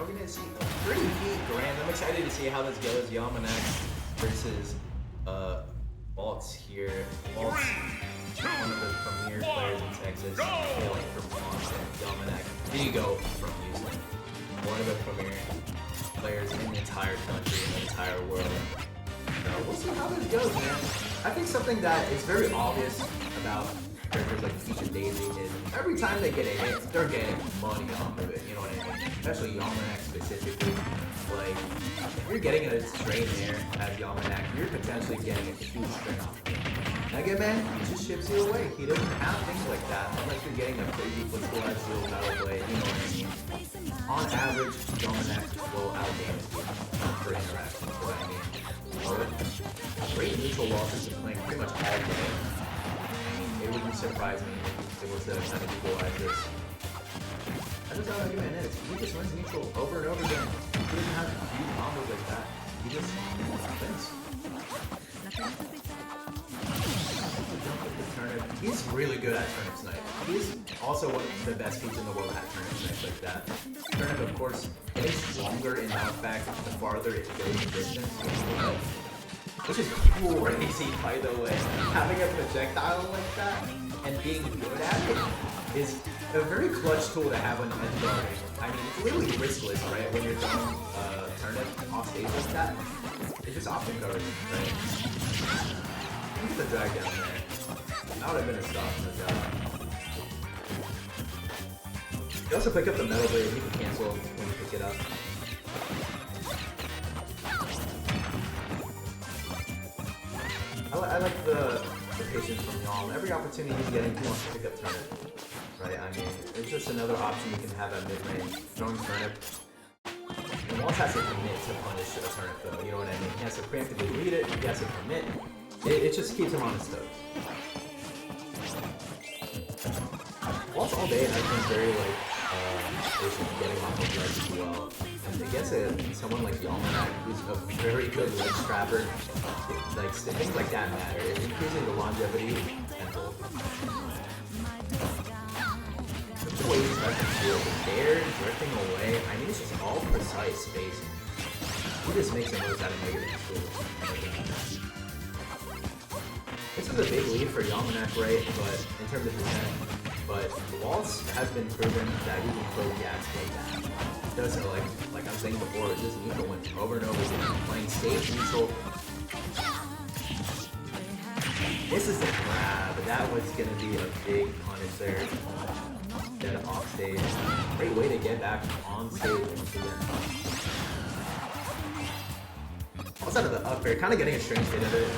we're gonna see a pretty neat grand. I'm excited to see how this goes. Yalmanac versus Waltz here. Waltz, one of the premier players in Texas, hailing from Austin. Yalmanac, Vigo from Houston, one of the premier players in the entire country, in the entire world. So we'll see how this goes, man. I think something that is very obvious about characters like Peach and Daisy is every time they get a hit, they're getting money off of it, you know what I mean? Especially Yalmanac specifically. Like, if you're getting a straight air as Yalmanac, you're potentially getting a huge string off of it. Mega Man, he just ships you away. He doesn't have things like that, unless you're getting a crazy football little battle play, you know what I mean? On average, Yalmanac will outdamage you for interaction, you know what I mean? Great neutral losses are playing pretty much all day. It wouldn't surprise me if it was to kind of equalize this. I just don't know Mega Man is. He just wins neutral over and over again. He doesn't have huge combos like that. He just wins. He's really good at turnip snipe. He's also one of the best Peach in the world at turnip snipe like that. Turnip, of course, getting stronger in knockback the farther it goes in distance. Which is crazy, by the way. Having a projectile like that and being good at it is a very clutch tool to have on edge guarding. I mean, it's literally riskless, right? When you're throwing turnip off stage like that, it's just option covers, right? Look at the drag down there. That would have been a stop from the job. You also pick up the metal blade, you can cancel when you pick it up. I like the patience from Yalm. Every opportunity he's getting, he wants to pick up turnip. Right? I mean, it's just another option you can have at mid-range. Throwing turnip. And Waltz has to commit to punish a turnip though, you know what I mean? He has to preemptively read it, he has to commit. It just keeps him on his toes. Waltz all day has been very like patient getting off of ledge as well. And against someone like Yalmanac, who's a very good ledge strapper, like things like that matter. It's increasing the longevity and hold. The way he's starting to feel the air drifting away, I mean it's just all precise spacing. He just makes the most out of negative tools. This is a big lead for Yalmanac, right? But in terms of percent. But Waltz has been proven that he can throw gas like that. He does it like I was saying before, just neutral wins over and over again, playing safe neutral. This is a grab. That was gonna be a big punish there. Dead off stage. Great way to get back on stage once again. Waltz out of the up air, kind of getting a strange hit of it.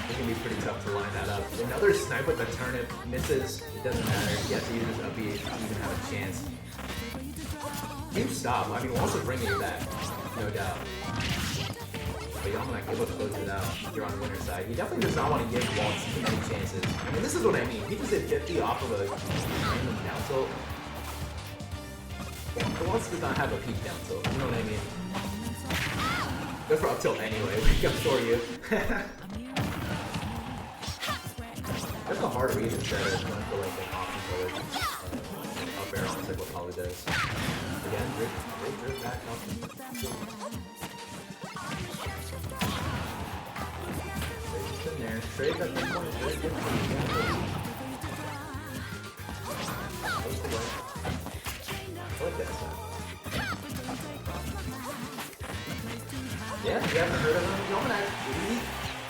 It's gonna be pretty tough to line that up. Another snipe with the turnip misses. It doesn't matter. He has to use his up B to even have a chance. Huge stop. I mean, Waltz is bringing it back, no doubt. But Yalmanac able to close it out. You're on the winner's side. He definitely does not want to give Waltz too many chances. I mean, this is what I mean. He just did 50 off of a random down tilt. But Waltz does not have a peak down tilt. You know what I mean? Go for up tilt anyway. We can store you. That's a hard read instead of going for like an option color up air almost like what Polly does. Again, great drift back up. They're just in there. Trade that this one is very good for you. Close the way. I like that stuff. Yeah, you haven't heard of him? Yalmanac,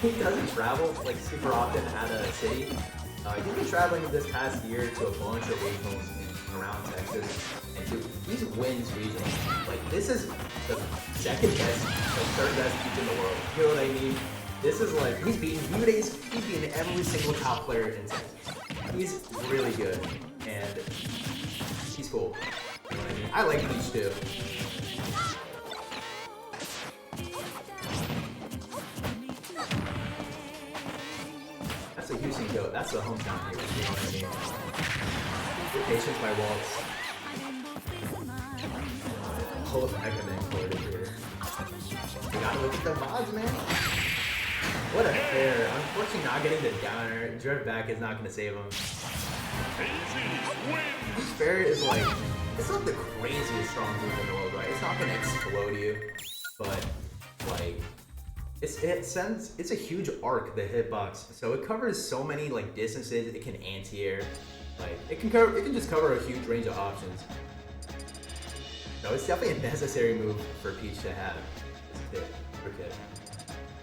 he doesn't travel like super often out of the city. He's been traveling this past year to a bunch of regionals around Texas, and dude, he wins regionals. Like this is the second best, the third best Peach in the world. You know what I mean? This is like he's beating he's beating every single top player in Texas. He's really good, and he's cool. You know what I mean? I like Peach too. Houston goat, that's the hometown hero, you know what I mean? Good patience by Waltz. Whole Mega Man corded here. You gotta look at the VODs, man. What a fair. Unfortunately, not getting the downer. Drift back is not gonna save him. Peach Barrier is like, it's not the craziest strong move in the world, right? It's not gonna explode you, but like, it's a huge arc, the hitbox. So it covers so many like distances. It can anti-air, like it can just cover a huge range of options. No, it's definitely a necessary move for Peach to have. It's a kid, for kid.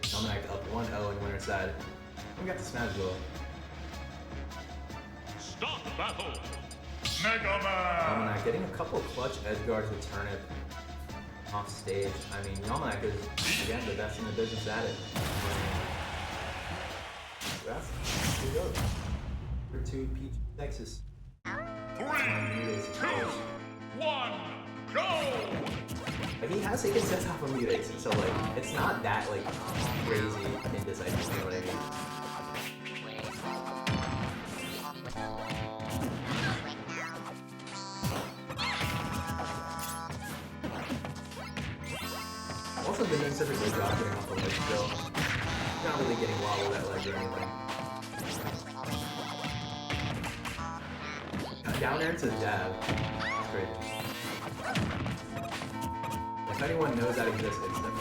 Yalmanac up 1-0 in winner side. We got the Smash Duel. Stop battle! Mega Man! Yalmanac getting a couple clutch edge guards with Turnip off stage. I mean, Yalmanac is, again, the best in the business at it. That's here goes. For 2 Peach, Texas. 3, 2, 1, go! But he has taken sets off of Mutex, so like, it's not that like crazy indecisive, you know what I mean? Also been doing such a good job getting off the ledge still. Not really getting wobbled at ledge or anything. Down air to jab. That's great. If anyone knows that exists, it's them.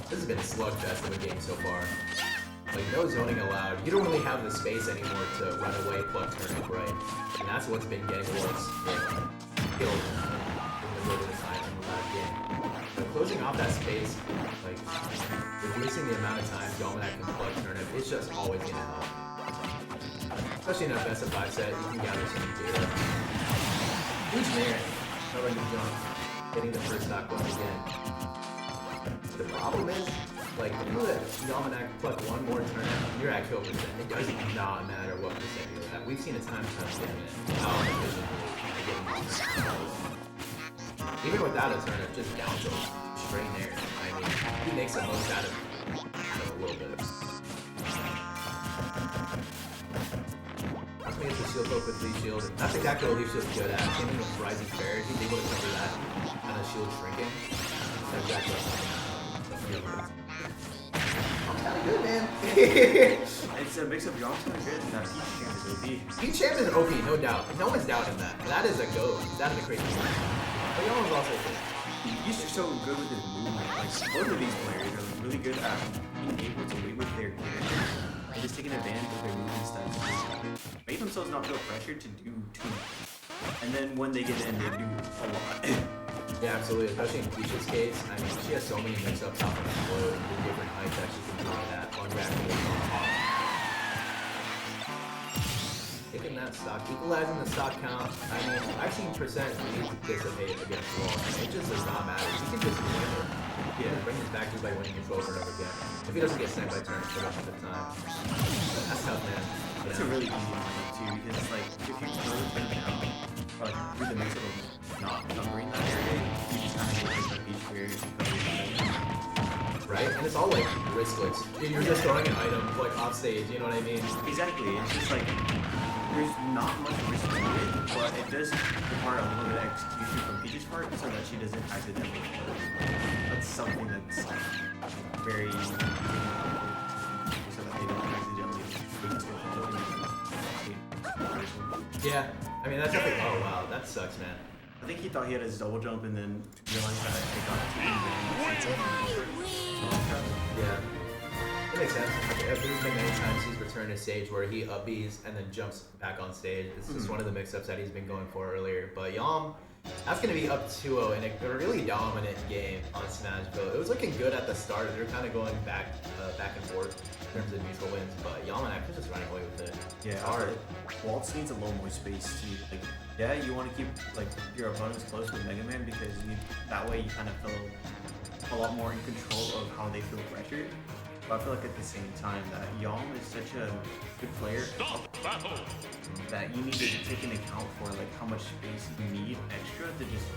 This has been a slugfest of a game so far. Like, no zoning allowed. You don't really have the space anymore to run away, pluck, turnip, right? And that's what's been getting Waltz killed in the middle of the time in the last game. So closing off that space, like, reducing the amount of time Yalmanac can pluck, turnip, it's just always going to help. Especially in a best of 5 set, you can gather some data. Huge Nair, covering the jump, getting the first stock once again. The problem is, like, if you let Yalmanac pluck one more turnip, you're at kill percent. It does not matter what percent you're at. We've seen a time again, how efficient even without a turnip, just down tilt, straight Nair. I mean, he makes the most out of a little bit. That's me as a shield poke with Leaf Shield. That's exactly what Leaf Shield's good at. Same thing with Rising Fair, he's able to cover that kind of shield shrinking. That's exactly what I'm kind of good, man. It's a mix of Yalm's kind of good and that Peach Champ is OP. Peach Champ is OP, no doubt. No one's doubting that. That is a go. That is a crazy move. But Yalm's also good. He's just so good with his movement. Like, both of these players are really good at being able to wait with their characters and just taking advantage of their movement styles. Make themselves not feel pressured to do too much. And then when they get in, they do a lot. Yeah, absolutely. Especially in Peach's case. I mean, she has so many mix-ups off of the floor, the different heights that she can do that. Unreactable on top. Taking that stock, equalizing the stock count. I mean, I've seen percent need to dissipate against Waltz. It just does not matter. He can just win it. He can bring his back just by winning his over and over again. If he doesn't get sent by turn for the rest of the time. That's tough, man. It's a really easy one too, because it's like, if you throw the thing down, like, through the mix of not covering that area, you just kind of get like the Peach Barrier to cover that. Right? And it's all like riskless. You're just throwing an item like off stage, you know what I mean? Exactly, it's just like, there's not much risk to it, but it does require a little bit of execution from Peach's part so that she doesn't accidentally kill. That's something that's very so that they don't accidentally wait to Yeah, I mean that's definitely. Oh wow, that sucks, man. I think he thought he had his double jump and then realized that it got Yeah. It makes sense. There's been many times he's returned to stage where he up B's and then jumps back on stage. It's just one of the mix-ups that he's been going for earlier. But Yalm, that's going to be up 2-0 in a really dominant game on Smashville. It was looking good at the start. They were kind of going back and forth in terms of neutral wins, but Yalmanac was just running away with it. Yeah, it's hard. Waltz needs a little more space to, like, yeah, you want to keep like your opponents close with Mega Man because that way you kind of feel a lot more in control of how they feel pressured. But I feel like at the same time that Yalm is such a good player that you need to take into account for like how much space you need extra to just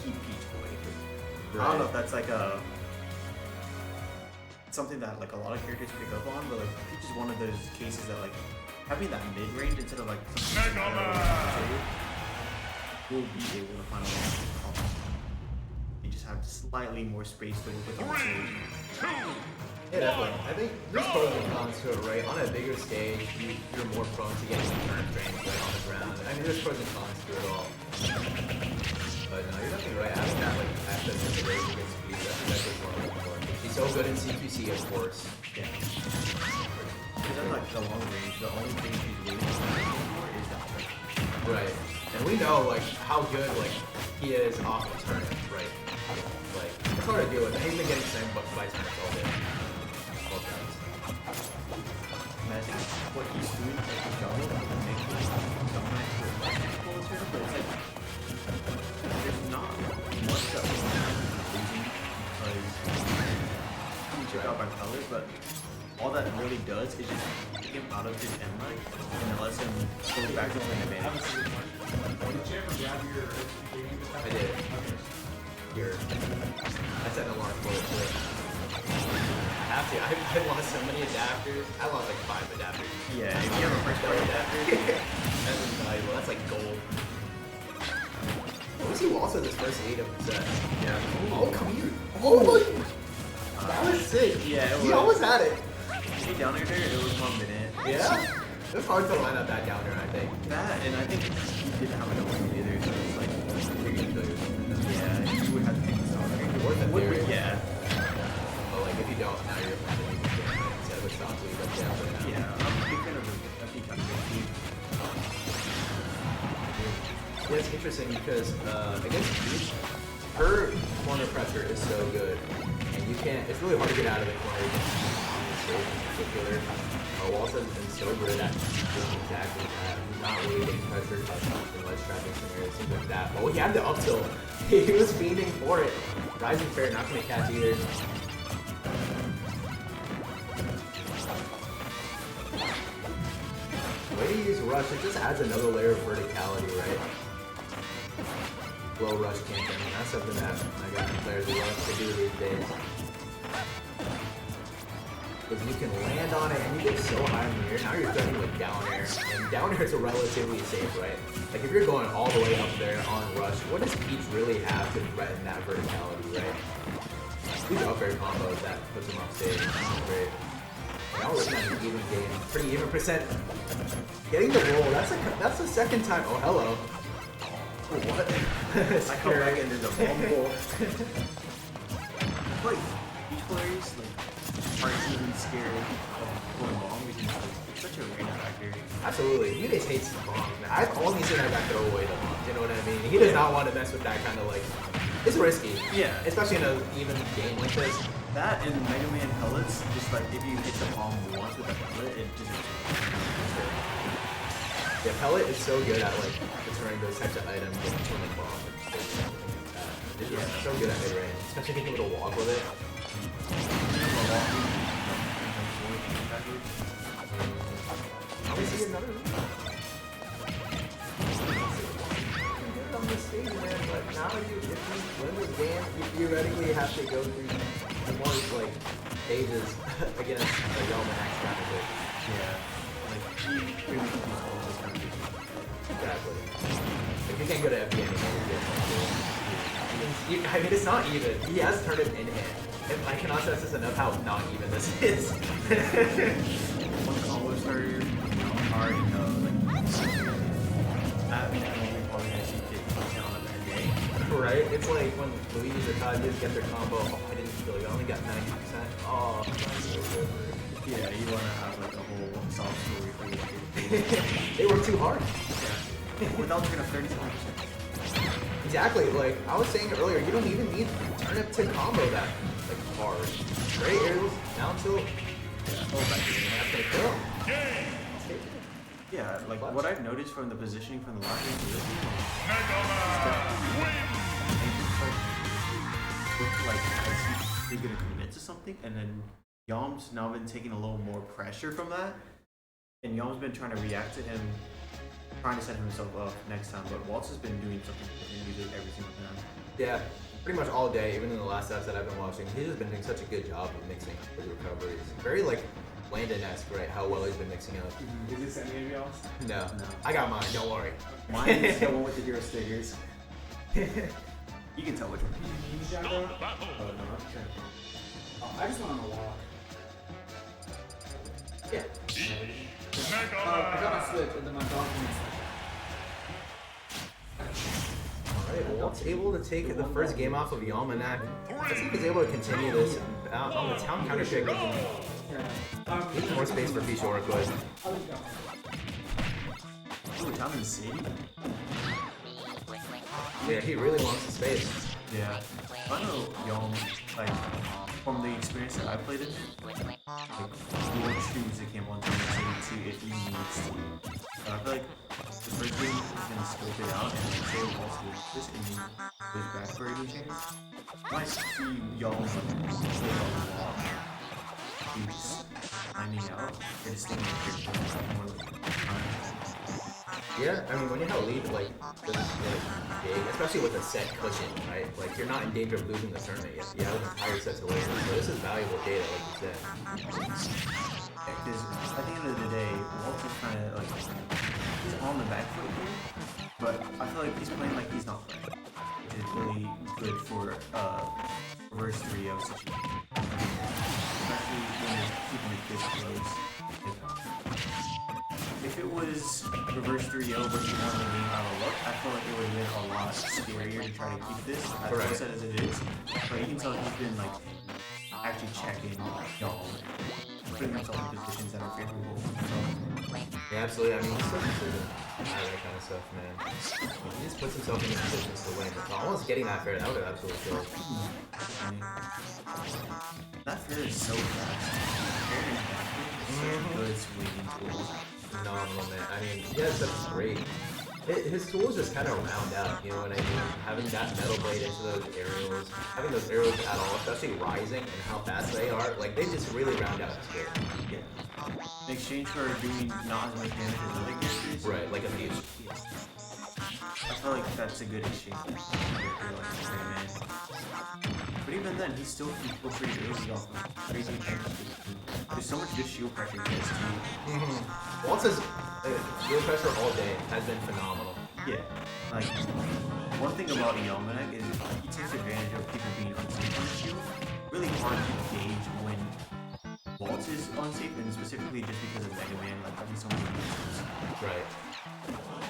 keep Peach away. Right. I don't know if that's like something that like a lot of characters pick up on, but like Peach is one of those cases that like having that mid range instead of like something will be able to finally. You just have slightly more space to work with on the stage. 3, 2, Yeah, definitely. I think there's pros and cons to it, right? On a bigger stage, you're more prone to getting turn frames right on the ground. I mean, there's pros and cons to it all. But no, you're definitely right. Having that like access to the really good speed, that's what we're looking for. He's so good in CQC, of course. Yeah. Because then, like, the long range, the only thing he's really for is that turn. Right. And we know like how good like he is off the turn, right? Like it's hard to deal with. He's been getting sent by turns all day. Both times. Imagine what he's doing at the jungle to make this sometimes for but it's like there's not much that was losing because you check out by colors, but all that really does is just take him out of his end line and it lets him go back to playing advantage. Did you ever grab your gaming stuff? I did. Okay. Here. I set an alarm for it too. I have to. I lost so many adapters. I lost like 5 adapters. Yeah, if you have a first party adapter, That's invaluable. That's like gold. Let me see Waltz with his first 8 of the set. yeah. Oh, come here. Oh my. That was sick. Yeah, it He was. almost had it. He down there, it was 1 minute. Yeah. It was hard to line up that downer, I think. That, and I think he didn't have enough weight either, so it's like, You're gonna kill yourself. yeah, you would have to take this off. Worth it, theory. Yeah. But like, if you don't, now you're playing instead of a stop lead, but yeah, right now. Yeah, I'm a big fan of the kind of team. Yeah, it's interesting because against Peach, her corner pressure is so good, and you can't. It's really hard to get out of the corner against Peach in particular. Waltz has been so good at doing exactly that. He's not really getting pressure touchdowns in ledge trapping scenarios, things like that. But he had the up tilt. He was fiending for it. Rising fair, not gonna catch either. The way you use rush, it just adds another layer of verticality, right? Low rush camping. That's something that I got players love to do these days. Because you can land on it and you get so high in the air, now you're threatening with down air. And down air is relatively safe, right? Like if you're going all the way up there on rush, what does Peach really have to threaten that verticality, right? These up air combos that puts him off stage. Great. Now we're looking at an even game. Pretty even percent. Getting the roll, that's the second time. Oh, hello. What? I come back and there's a fumble. Like, these players, like, aren't even scared of going long because it's such a random factor. Absolutely. Munis hates the bomb. I've only seen that guy throw away the bomb. You know what I mean? He does not want to mess with that kind of like. It's risky. Yeah. Especially in an even game like this. That and Mega Man pellets, just like if you hit the bomb once with a pellet, it just. Yeah, pellet is so good at like deterring those types of items like from the bomb. It's just so good at mid range, especially being able to walk with it. We see another one. Get it on this stage, man. But now if you win this game, you theoretically have to go through the more like stages against a Yalmanac strategy. Yeah. Like, he really controls this kind of thing. Exactly. Like you can't go to FB anymore. I mean, it's not even. He has turned it in hand. If I cannot stress this enough, how not even this is. One combo starter, I already know, like, that means I'm probably gonna see kids touchdown on that day. Right? It's like when Luigi or Todd just get their combo. Oh, I didn't feel it. I only got 90%. Oh, Yeah, you wanna have like a whole sob story for your kid. they work too hard. Yeah. Without turning up 37%. Exactly. Like I was saying earlier, you don't even need turnip to combo that like hard. Straight aerials, down tilt. Yeah. Oh, back here. That's gonna kill. Yeah, like what I've noticed from the positioning from the last game to this game, Mega Man look like as he's gonna commit to something, and then Yom's now been taking a little more pressure from that, and Yom's been trying to react to him, trying to set himself up next time. But Waltz has been doing something usually every single time. Yeah, pretty much all day, even in the last sets that I've been watching, he's just been doing such a good job of mixing up his recoveries. Very like Landon-esque, right? How well he's been mixing up. Is this any of y'all's? No, No. I got mine. Don't worry. Mine is the one with the hero stickers. You can tell which one. You need Jack though? Oh no, okay. Oh, I just went on a walk. Yeah. I got my Switch and then my dog went Alright, Waltz able to take the first game off of Yalmanac. Let's see if he's able to continue this on the town counter pick. Needs more space for Fish to work with. Ooh, town in the city? Yeah, he really wants the space. Yeah. I know Yom, like, from the experience that I played in, like, he would choose the game one time to if he needs to. But I feel like the first game he's gonna scope it out and like, say Waltz does this and then goes back for any change. I might see Yom like play on the wall. He's finding out or just thinking more like Yeah, I mean, when you have a lead like this big, especially with a set cushion, right? Like, you're not in danger of losing the tournament yet. You have an entire set to win. So this is valuable data, like you said. because at the end of the day, Waltz is kind of like he's on the back foot here, but I feel like he's playing like he's not playing, which is really good for reverse 3-0 situation, especially when you're keeping it this close. If it was reverse 3-0 versus one in the game out of luck, I feel like it would have been a lot scarier to try to keep this as close as it is. But you can tell he's been like actually checking y'all, putting himself in positions that are favorable. Yeah, absolutely. I mean, he's still considered that kind of stuff, man. He just puts himself in positions to win. But almost getting that fair, that would have absolutely killed. I mean, that fair is so fast. Fair and back is such a good swinging tool. Phenomenal, man. I mean, yeah, that's great. His tools just kind of round out, you know what I mean? Having that metal blade into those aerials, having those aerials at all, especially rising and how fast they are, like, they just really round out his care. Yeah. In exchange for doing not as much damage as other characters. Right, like a Peach. I feel like that's a good exchange. But even then, he's still can go pretty easy off of crazy attacks. There's so much good shield pressure he has too. Waltz's shield pressure all day has been phenomenal. Yeah. Like, one thing about Yalmanac is he takes advantage of people being unsafe on the shield. Really hard to gauge when Waltz is unsafe, and specifically just because of Mega Man, like having so many options. Right.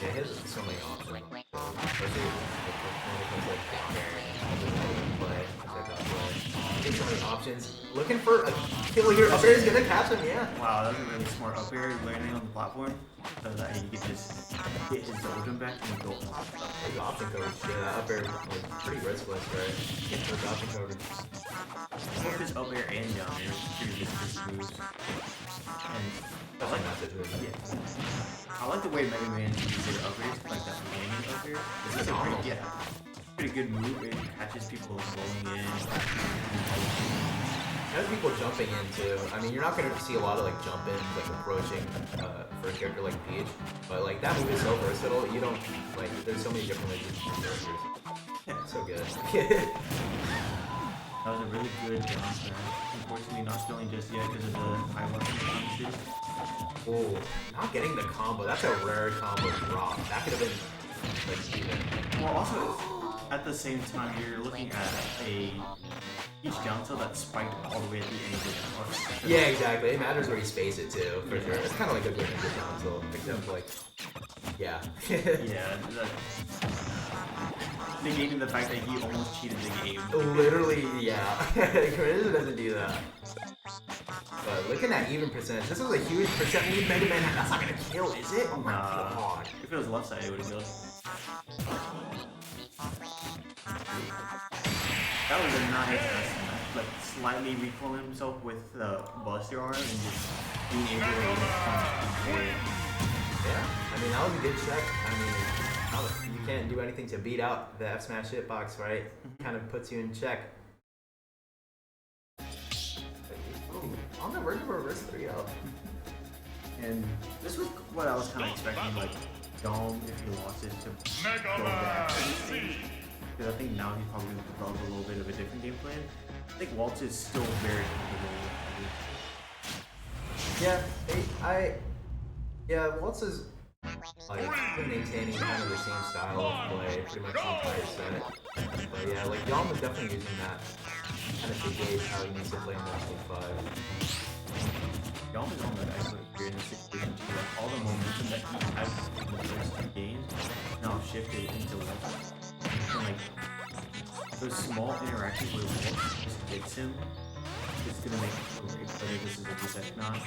Yeah, he has so many options. Especially when it comes to like down air and play, he has so many options. Looking for a kill here. Up air is gonna catch him, yeah. Wow, that was a really smart up air landing on the platform so that he could just get his double jump back and go off. His option coverage, yeah, that up air was pretty riskless, right? With option coverage. Both his up air and down air is pretty good moves. And That's like that situation. yeah. I like the way Mega Man uses their up airs, like that landing up air. This is a pretty good move. It catches people rolling in. There's people jumping in too. I mean, you're not gonna see a lot of like jump ins, like approaching for a character like Peach, but like that move is so versatile. You don't like. There's so many different ways to use characters. Yeah. So good. That was a really good bounce there. Unfortunately, not spilling just yet because of the high weapon. Oh, not getting the combo. That's a rare combo drop. That could have been like even. Well, also at the same time, you're looking at each down tilt that spiked all the way at the end of the course. Yeah, exactly. It matters where you space it too, for sure. It's kind of like a good down tilt, except like, yeah. Yeah, negating the fact that he almost cheated the game. Literally, yeah. Grizz doesn't do that. But looking at even percentage, this is a huge percent lead. Mega Man, that's not gonna kill, is it? Oh my god. If it was left side, it would have killed. That was a nice like slightly recoiling himself with the Buster arm and just being able to punch. Yeah, I mean, that was a good check. I mean, you can't do anything to beat out the F smash hitbox, right? Kind of puts you in check. Ooh, on the verge of a reverse 3-0. And this was what I was kind of expecting, like Dom, if he lost it, to go back. Because I think now he's probably going to develop a little bit of a different game plan. I think Waltz is still very comfortable with Yeah, Waltz is like maintaining kind of the same style of play pretty much the entire set. But yeah, like Yalm was definitely using that kind of to gauge how he needs to play in that stage 5. Yalm is on the excellent here in this situation too. Like all the momentum that he has in the first 2 games now shifted into Waltz. And like those small interactions where Waltz just hits him, it's gonna make it great whether this is a reset or not.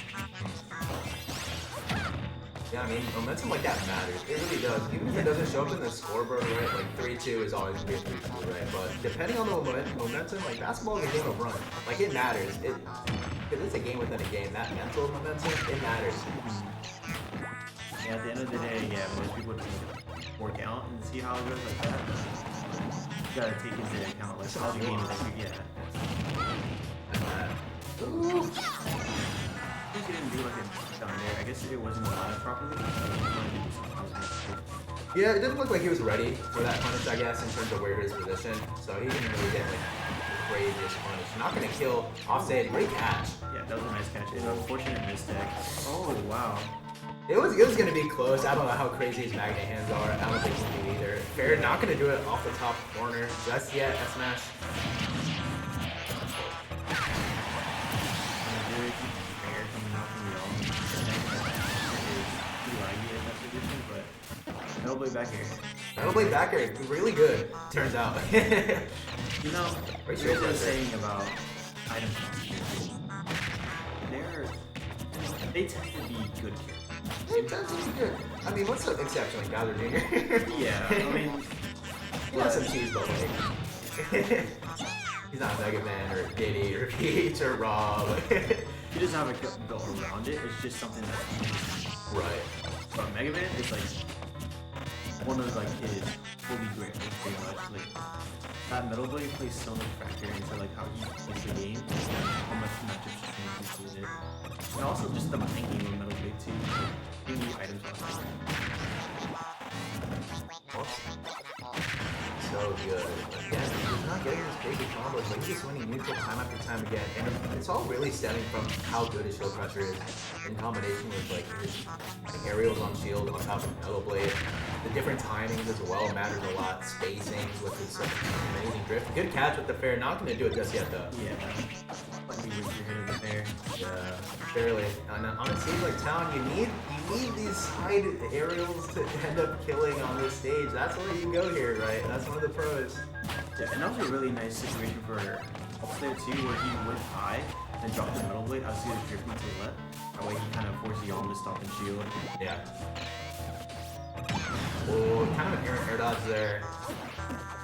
Yeah, I mean, momentum like that matters. It really does. Even if it doesn't show up in the scoreboard, right? Like 3-2 is always gonna be a 3-2, right? But depending on the momentum, like basketball is a game of run. Like it matters. Because it's a game within a game. That mental momentum, it matters. Yeah, at the end of the day, yeah, most people just work out and see how it goes like that. You gotta take into account like how the game is like, yeah. Ooh. I think he didn't do like a down there. I guess it wasn't aligned properly. Yeah, it didn't look like he was ready for that punish, I guess, in terms of where his position. So he didn't really get like the craziest punish. Not gonna kill offside. Great catch. Yeah, that was a nice catch. An unfortunate mistake. Oh wow. It was gonna be close. I don't know how crazy his magnet hands are. I don't think he can either. Fair, not gonna do it off the top corner just yet. A smash. Metal Blade back here. Metal Blade back here, really good, turns out. You know, what you were saying about item costs. They tend to be good here. They tend to be good. I mean, what's the exception, like Bowser Jr.? Yeah, I mean, he has some cheese, but like, he's not Mega Man or Diddy or Peach or Rob. He doesn't have a built around it. It's just something that's right. But Mega Man is like one of like his fully great things pretty much. Like that Metal Blade plays so much factor into like how he plays the game, how much matchups he can it. And also just the mind game of Metal Blade too. Getting new items also. So good. Again, he's not getting his crazy combos, but he's just winning neutral time after time again. And it's all really stemming from how good his shield pressure is in combination with like his aerials on shield on top of Metal Blade. The different timings as well matters a lot. Spacings with his amazing drift. Good catch with the fair. Not going to do it just yet though. Yeah. Let me whip your hit of the fair. Yeah, barely. And on a stage like Town, you need these side aerials to end up killing on this stage. That's where you go here, right? That's one of the pros. Yeah, and that was a really nice situation for Waltz there too, where he went high and dropped the Metal Blade. I was just drifting to the left. That way he kind of forced Yalm to stop and shield. Yeah. Oh, kind of an air dodge there.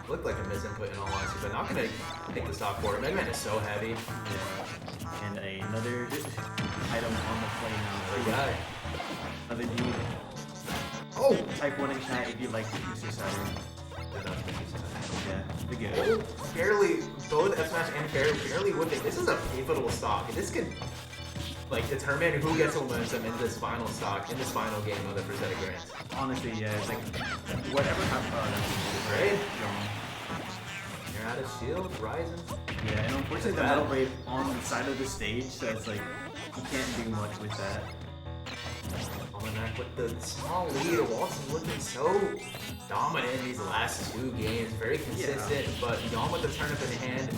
Looked like a misinput in all honesty, but not gonna take the stock for it. Mega Man is so heavy. Yeah. And another item on the play now. Another guy. Another dude. Oh! Type 1 in chat if you'd like to Mr. Saturn. Yeah, the good. Oh, barely, both F Smash and Fair barely with it. This is a pivotal stock. This could like determine who gets momentum in this final stock, in this final game of the Prosthetic Grants. Honestly, yeah, it's like whatever happens, right? You're out of shield, rising. Yeah, and unfortunately the Metal Blade on the side of the stage, so it's like you can't do much with that. Yalmanac with the small lead. Waltz is looking so dominant in these last 2 games. Very consistent, but Yalm with the turnip in hand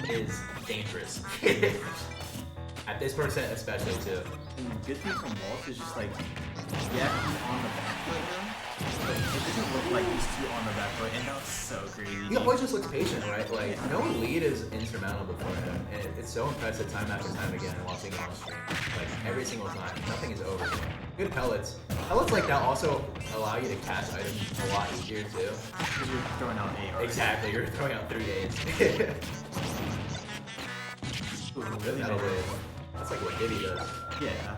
is dangerous. At this percent especially too. And the good thing from Waltz is just like, yeah, he's on the back foot now, but it doesn't look like he's too on the back foot, and that's so crazy. He always just looks patient, right? Like, no lead is insurmountable for him, and it's so impressive time after time again watching him on stream. Like, every single time. Nothing is over. Good pellets. Pellets like that also allow you to catch items a lot easier too. Because you're throwing out AR. Exactly, you're throwing out 3 A's. Ooh, really nice. That's like what Diddy does. Yeah.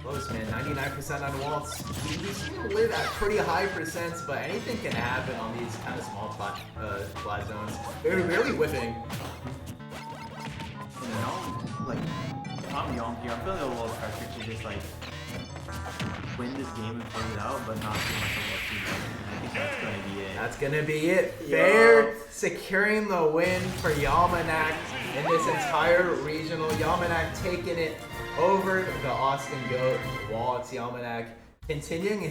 Close, man. 99% on Waltz. We seem to live at pretty high percents, but anything can happen on these kind of small flat zones. They're really whiffing. And now, like, if I'm Yalm here, I'm feeling a little pressure to just, like, win this game and close it out, but not too much of what too much. And I think that's going to be it. That's going to be it. Fair securing the win for Yalmanac in this entire regional. Yalmanac taking it over the Austin Goat, Waltz, Yalmanac, continuing